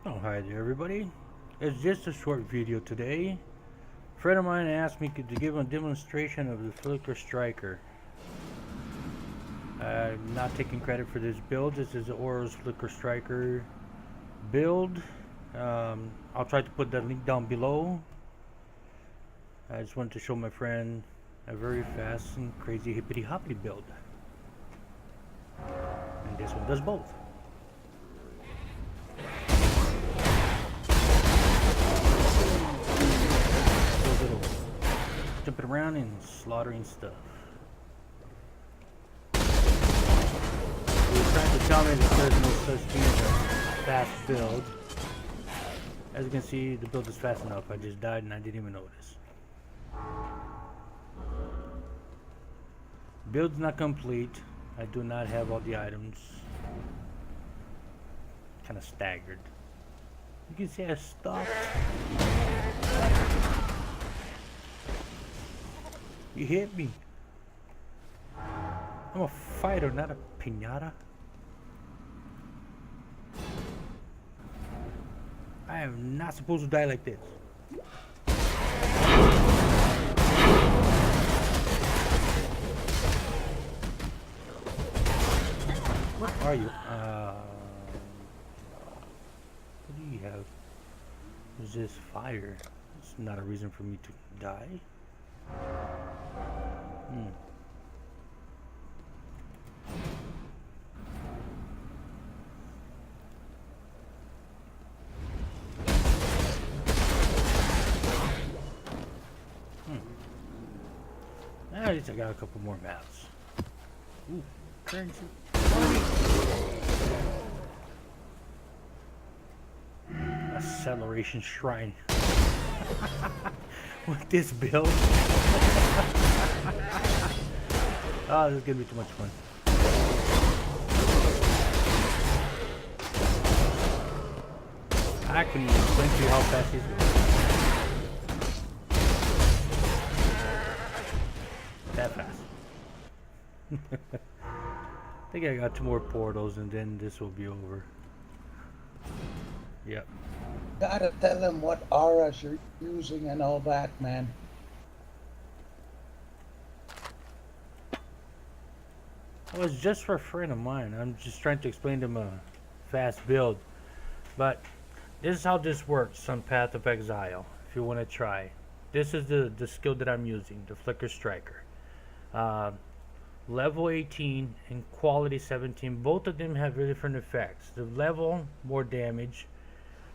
Oh, hi there, everybody. It's just a short video today. A friend of mine asked me to give a demonstration of the Flicker Striker. I'm not taking credit for this build. This is the Oros Flicker Striker build. I'll try to put that link down below. I just wanted to show my friend a very fast and crazy hippity hoppity build. And this one does both. Jumping around and slaughtering stuff. He was trying to tell me that there's no such thing as a fast build. As you can see, the build is fast enough. I just died and I didn't even notice. Build's not complete. I do not have all the items. Kind of staggered. You can see I stopped. You hit me. I'm a fighter, not a piñata. I am not supposed to die like this. Where are you? What do you have? Is this fire? It's not a reason for me to die. At least I got a couple more maps. Ooh, currency. Acceleration shrine. With this build. Oh, this is gonna be too much fun. I can explain to you how fast he's going. That fast. I think I got 2 more portals and then this will be over. Yep. Gotta tell them what auras you're using and all that, man. Well, it's just for a friend of mine. I'm just trying to explain to him a fast build. But this is how this works on Path of Exile, if you want to try. This is the skill that I'm using, the Flicker Striker. Level 18 and quality 17, both of them have different effects. The level, more damage.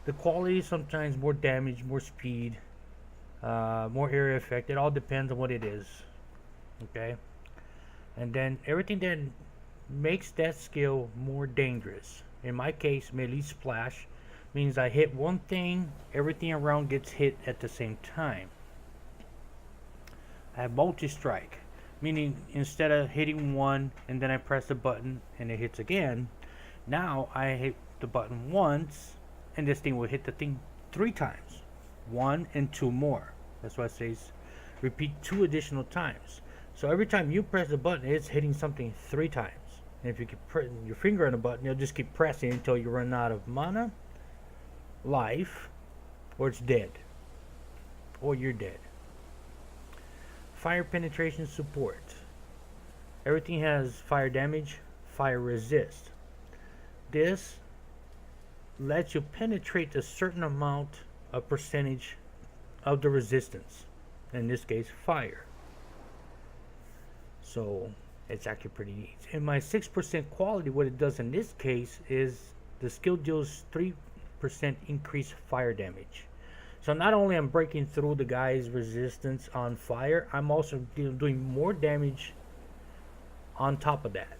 The quality, sometimes more damage, more speed, more area effect. It all depends on what it is. Okay? And then everything that makes that skill more dangerous. In my case, melee splash means I hit one thing, everything around gets hit at the same time. I have multi-strike, meaning instead of hitting one and then I press the button and it hits again, now I hit the button once and this thing will hit the thing 3 times. 1 and 2 more. That's why it says repeat 2 additional times. So every time you press the button, it's hitting something 3 times. And if you keep putting your finger on the button, you'll just keep pressing until you run out of mana, life, or it's dead. Or you're dead. Fire penetration support. Everything has fire damage, fire resist. This lets you penetrate a certain amount of percentage of the resistance. In this case, fire. So it's actually pretty neat. In my 6% quality, what it does in this case is the skill deals 3% increased fire damage. So not only I'm breaking through the guy's resistance on fire, I'm also doing more damage on top of that.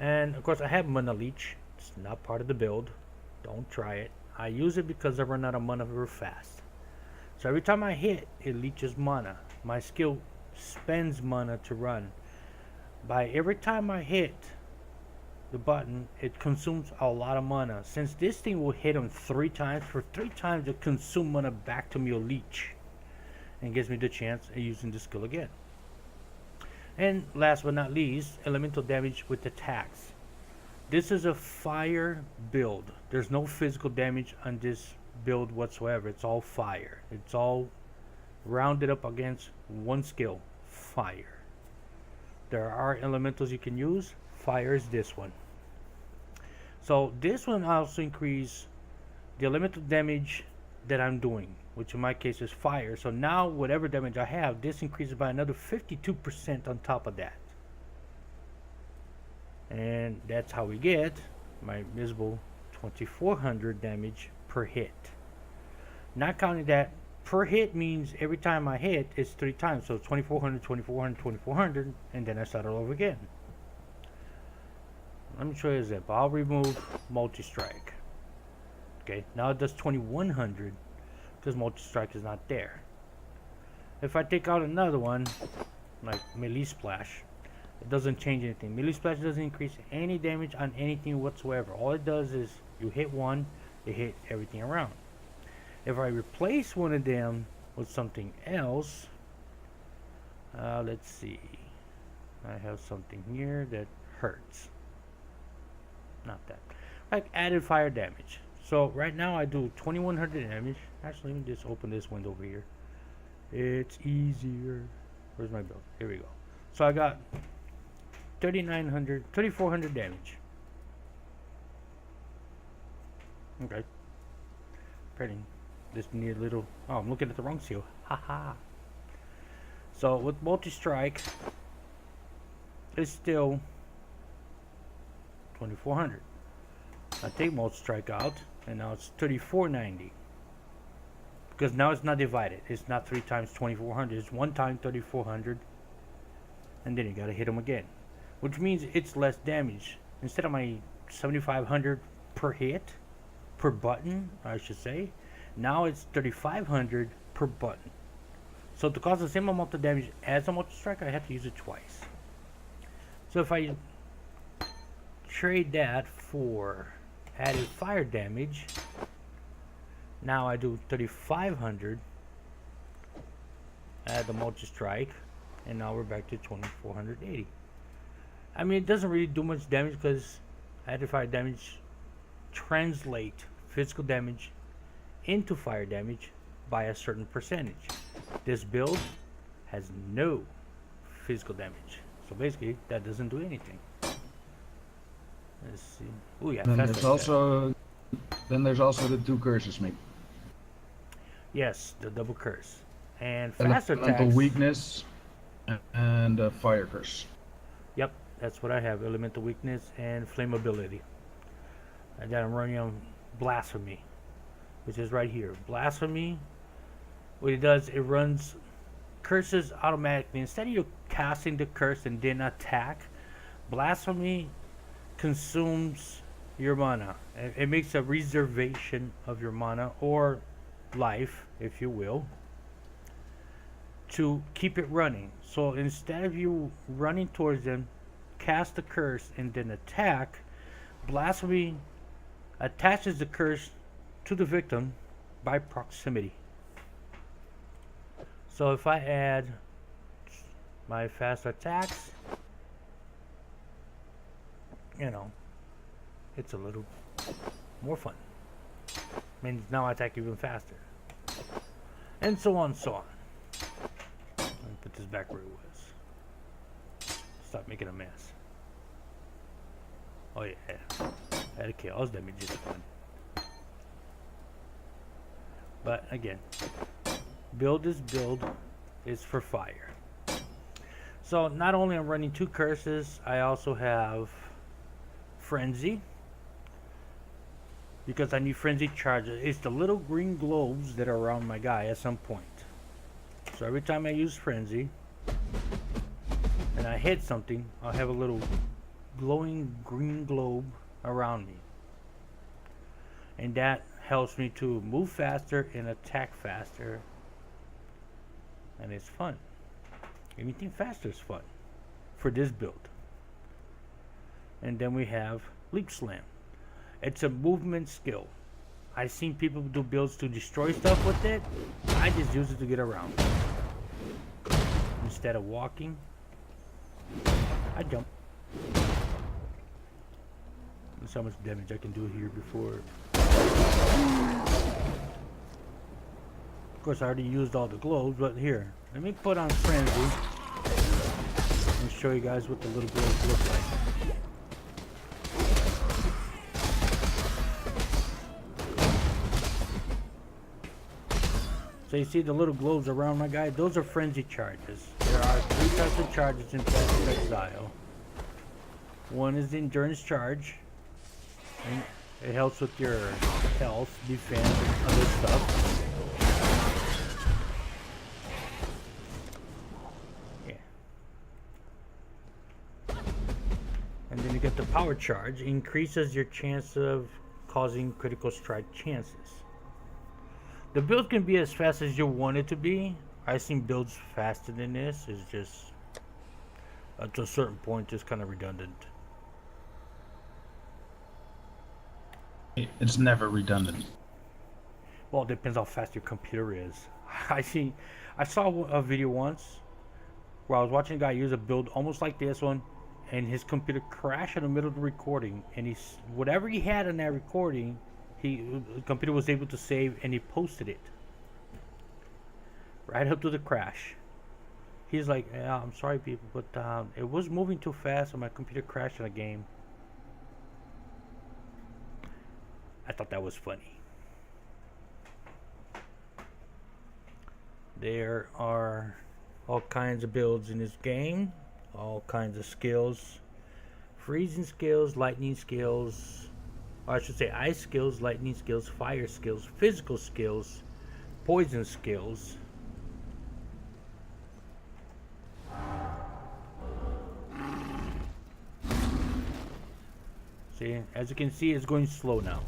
And of course I have Mana Leech. It's not part of the build. Don't try it. I use it because I run out of mana real fast. So every time I hit, it leeches mana. My skill spends mana to run. By every time I hit the button, it consumes a lot of mana. Since this thing will hit him 3 times, for 3 times it consumes mana back to me a leech. And gives me the chance of using the skill again. And last but not least, elemental damage with attacks. This is a fire build. There's no physical damage on this build whatsoever. It's all fire. It's all rounded up against one skill, fire. There are elementals you can use. Fire is this one. So this one also increase the elemental damage that I'm doing, which in my case is fire. So now whatever damage I have, this increases by another 52% on top of that. And that's how we get my miserable 2400 damage per hit. Not counting that, per hit means every time I hit, it's 3 times. So 2400, 2400, 2400, and then I start all over again. Let me show you this. I'll remove multi-strike. Okay, now it does 2100 because multi-strike is not there. If I take out another one, like melee splash, it doesn't change anything. Melee splash doesn't increase any damage on anything whatsoever. All it does is you hit one, it hit everything around. If I replace one of them with something else, let's see. I have something here that hurts. Not that. Like added fire damage. So right now I do 2100 damage. Actually, let me just open this window over here. It's easier. Where's my build? Here we go. So I got 3400 damage. Okay. Pretty. Just need a little. Oh, I'm looking at the wrong seal. Haha. So with multi-strike, it's still 2400. I take multi-strike out, and now it's 3490. Because now it's not divided. It's not 3 times 2400. It's 1 time 3400, and then you gotta hit them again, which means it's less damage. Instead of my 7500 per hit, per button, I should say, now it's 3500 per button. So to cause the same amount of damage as a multi-strike, I have to use it twice. So if I trade that for added fire damage, now I do 3500, add the multi-strike, and now we're back to 2480. I mean, it doesn't really do much damage because added fire damage translate physical damage into fire damage by a certain percentage. This build has no physical damage, so basically that doesn't do anything. Let's see. Oh yeah, Then there's also the 2 curses, mate. yes, the double curse and fast Elemental attacks. weakness and fire curse. Yep, that's what I have. Elemental weakness and flammability. And then I'm running on blasphemy, which is right here. Blasphemy, what it does, it runs curses automatically. Instead of you casting the curse and then attack, blasphemy consumes your mana. It makes a reservation of your mana or life, if you will, to keep it running. So instead of you running towards them, cast the curse and then attack, blasphemy attaches the curse to the victim by proximity. So if I add my fast attacks, you know, it's a little more fun. Means now I attack even faster. And so on and so on. Let me put this back where it was. Stop making a mess. Oh yeah. Add a chaos damage is fun. But again, build is for fire. So not only I'm running 2 curses, I also have frenzy, because I need frenzy charges. It's the little green globes that are around my guy at some point. So every time I use frenzy and I hit something, I'll have a little glowing green globe around me, and that helps me to move faster and attack faster, and it's fun. Anything faster is fun for this build. And then we have Leap Slam. It's a movement skill. I've seen people do builds to destroy stuff with it. I just use it to get around. Instead of walking, I jump. That's how much damage I can do here before. Of course, I already used all the globes, but here, let me put on Frenzy and show you guys what the little globes look like. So you see the little globes around my guy? Those are frenzy charges. There are 3 types of charges in Path of Exile. One is the endurance charge, and it helps with your health, defense, and other stuff. Yeah. And then you get the power charge. It increases your chance of causing critical strike chances. The build can be as fast as you want it to be. I've seen builds faster than this. It's just, to a certain point, just kind of redundant. It's never redundant. Well, it depends how fast your computer is. I saw a video once where I was watching a guy use a build almost like this one, and his computer crashed in the middle of the recording, and whatever he had in that recording, the computer was able to save, and he posted it right up to the crash. He's like, yeah, I'm sorry people, but it was moving too fast and my computer crashed in a game. I thought that was funny. There are all kinds of builds in this game, all kinds of skills, freezing skills, lightning skills, or I should say ice skills, lightning skills, fire skills, physical skills, poison skills. See, as you can see, it's going slow now.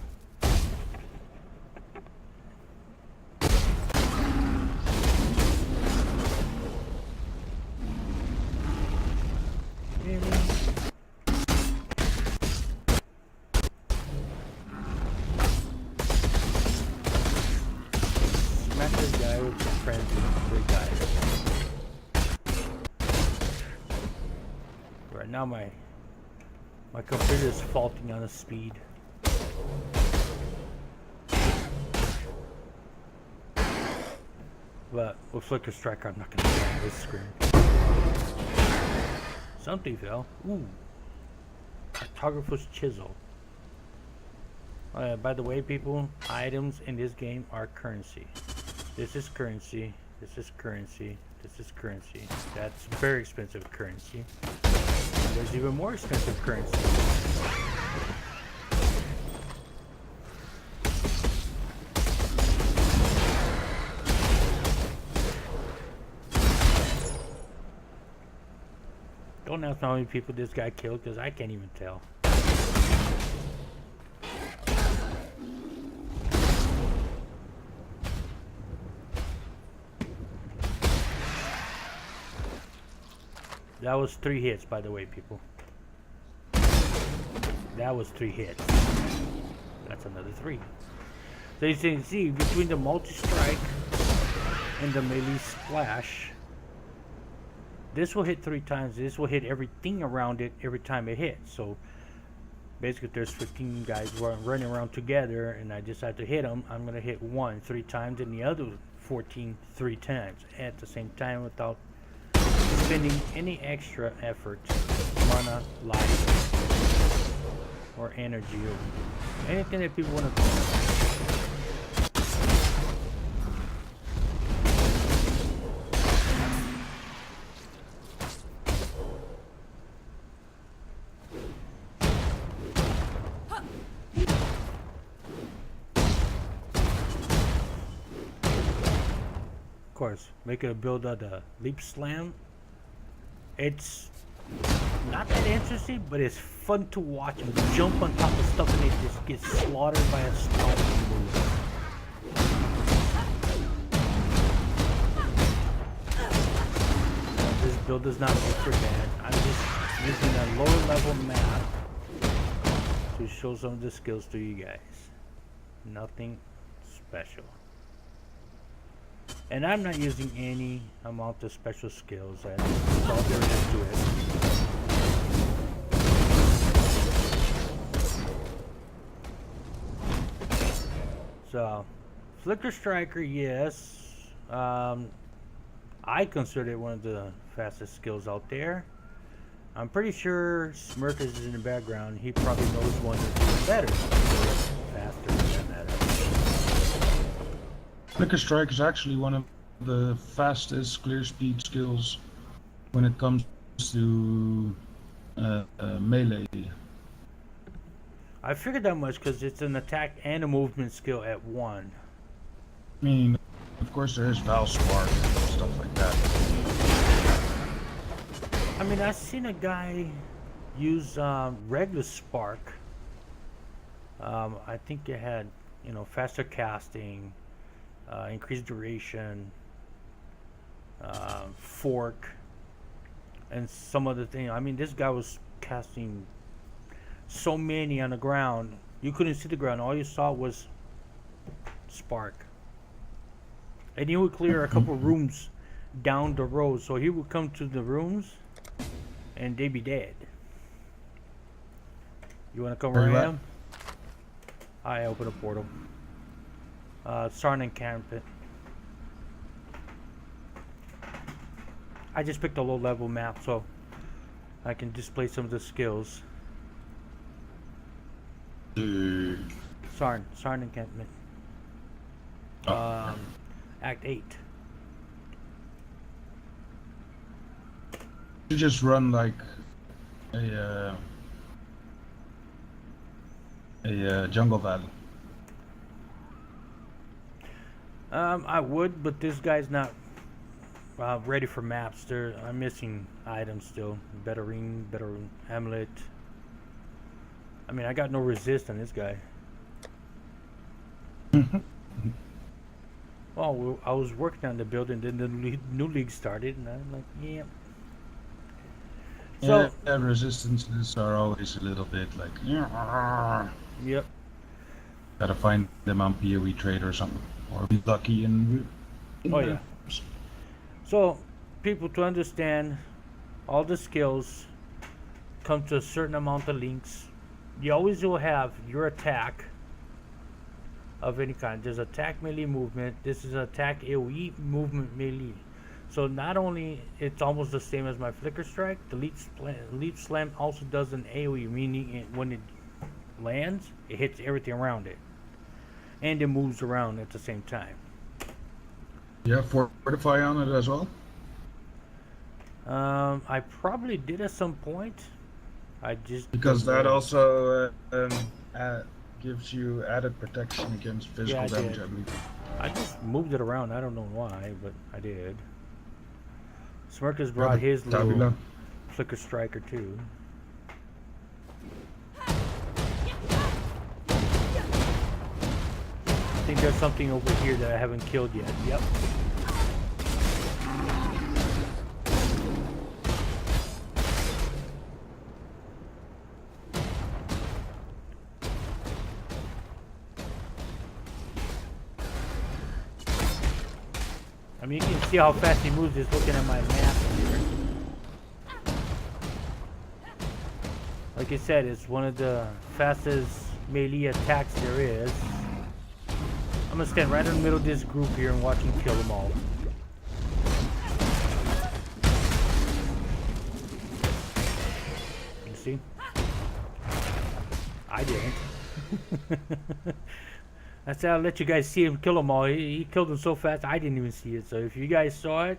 Smack this guy with some friends and 3 guys. Right now my computer is faulting on the speed. But with Flicker Strike, I'm not gonna get on this screen. Something fell. Ooh. Cartographer's Chisel. By the way, people, items in this game are currency. This is currency. This is currency. This is currency. That's very expensive currency. And there's even more expensive currency. Don't ask how many people this guy killed, because I can't even tell. That was 3 hits, by the way, people. That was 3 hits. That's another 3. So you can see, between the multi-strike and the melee splash, this will hit 3 times. This will hit everything around it every time it hits. So basically, if there's 15 guys running around together and I decide to hit them, I'm going to hit one 3 times and the other 14 3 times at the same time without spending any extra effort, mana, life, or energy, or anything that people want to do. Of course, make a build of the Leap Slam. It's not that interesting, but it's fun to watch and jump on top of stuff and it just gets slaughtered by a stomping move. This build does not look for bad. I'm just using a lower level map to show some of the skills to you guys. Nothing special. And I'm not using any amount of special skills. That's all there is to it. So, Flicker Striker, yes. I consider it one of the fastest skills out there. I'm pretty sure Smirk is in the background. He probably knows one that's even better. Faster, for that matter. Flicker Strike is actually one of the fastest clear speed skills when it comes to melee. I figured that much because it's an attack and a movement skill at one. I mean, of course there is Valspark and stuff like that. I mean, I've seen a guy use regular Spark. I think it had, you know, faster casting, increased duration, fork, and some other thing. I mean, this guy was casting so many on the ground, you couldn't see the ground. All you saw was Spark. And he would clear a couple rooms down the road. So he would come to the rooms and they'd be dead. You want to come where I am? I open a portal. Sarn encampment. I just picked a low level map so I can display some of the skills. Sarn encampment. Act 8. You just run like a jungle valley. I would, but this guy's not ready for maps. I'm missing items still. Better ring, better amulet. I mean, I got no resist on this guy. Well, I was working on the building, then the new league started, and I'm like, yeah. So, yeah, resistances are always a little bit like, yep. Gotta find them on PoE trade or something, or be lucky in Oh yeah. So, people, to understand, all the skills come to a certain amount of links. You always will have your attack of any kind. There's attack, melee, movement. This is attack, AoE, movement, melee. So not only it's almost the same as my Flicker Strike, the Leap Slam also does an AoE, meaning when it lands, it hits everything around it. And it moves around at the same time. Yeah, fortify on it as well? I probably did at some point. I just... Because that also gives you added protection against physical damage, I believe. I just moved it around. I don't know why, but I did. Smirk has brought his little Flicker Striker too. I think there's something over here that I haven't killed yet. Yep. I mean, you can see how fast he moves just looking at my map here. Like I said, it's one of the fastest melee attacks there is. I'm gonna stand right in the middle of this group here and watch him kill them all. You see? I didn't. I said I'll let you guys see him kill them all. He killed them so fast I didn't even see it. So if you guys saw it,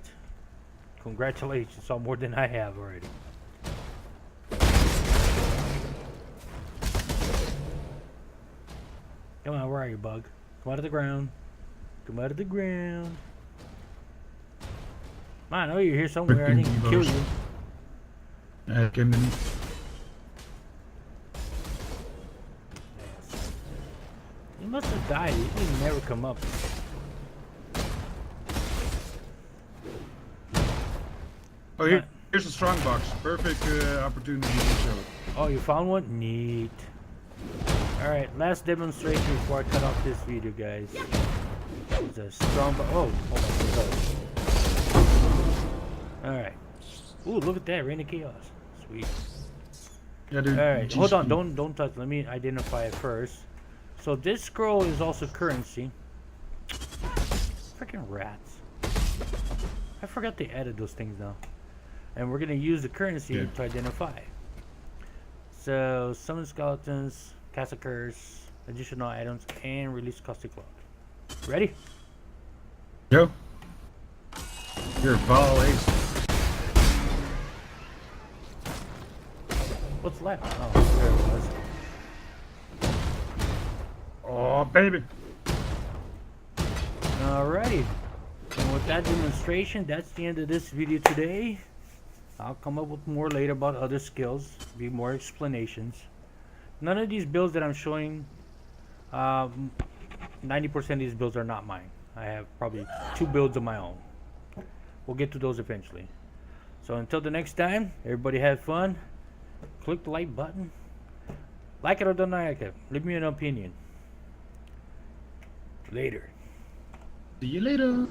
congratulations. Saw more than I have already. Come on, where are you, bug? Come out of the ground. Come out of the ground. I know you're here somewhere. I didn't kill you. I came in. He must have died. He didn't never come up. Oh, here's the strong box. Perfect opportunity to show it. Oh, you found one? Neat. Alright, last demonstration before I cut off this video, guys. It's a strong box. Oh, hold on. Alright. Ooh, look at that. Reign of Chaos. Sweet. Yeah, dude. Alright, hold on. Don't touch. Let me identify it first. So this scroll is also currency. Freaking rats. I forgot they added those things now. And we're gonna use the currency Yeah. to identify. So summon skeletons, cast a curse, additional items, and release caustic cloud. Ready? Go. You're ball ace. What's left? Oh, there it was. Oh, baby. Alrighty. And with that demonstration, that's the end of this video today. I'll come up with more later about other skills, be more explanations. None of these builds that I'm showing, 90% of these builds are not mine. I have probably 2 builds of my own. We'll get to those eventually. So until the next time, everybody have fun. Click the like button. Like it or don't like it. Leave me an opinion. Later. See you later.